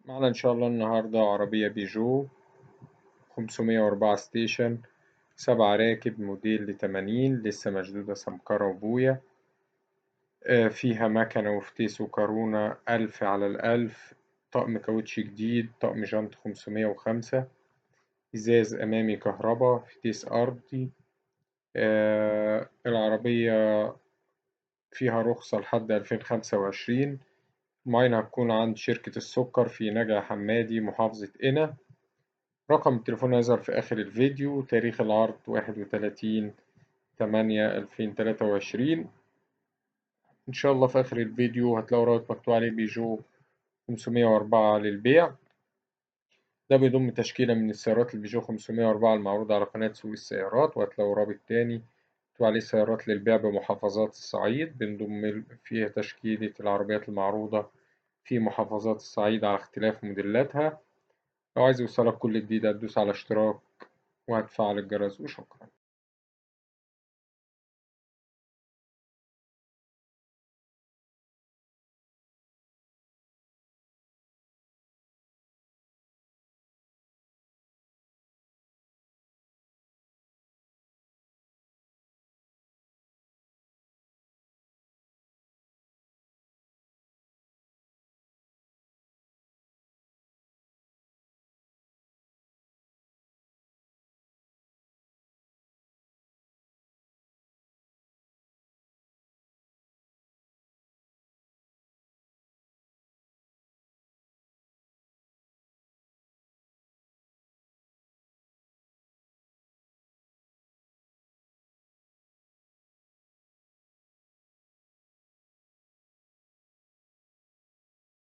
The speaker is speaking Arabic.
معنا إن شاء الله النهاردة عربية بيجو 504 ستيشن، 7 راكب، موديل 80، لسه مشدودة سمكرة وبوية. فيها مكنة وفتيس وكارونا 1000 على 1000، طقم كاوتش جديد، طقم جنط 505، إزاز أمامي كهربا، فتيس أرضي. العربية فيها رخصة لحد 2025. معانا هتكون عند شركة السكر في نجع حمادي محافظة قنا. رقم التليفون هيظهر في آخر الفيديو. تاريخ العرض 31/8/2023. إن شاء الله في آخر الفيديو هتلاقوا رابط مكتوب عليه بيجو 504 للبيع. ده بيضم تشكيلة من السيارات البيجو 504 المعروضة على قناة سوق السيارات، وهتلاقوا رابط تاني مكتوب عليه سيارات للبيع بمحافظات الصعيد، بنضم فيها تشكيلة العربيات المعروضة في محافظات الصعيد على اختلاف موديلاتها. لو عايز يوصلك كل جديد هتدوس على اشتراك وهتفعل الجرس، وشكرا.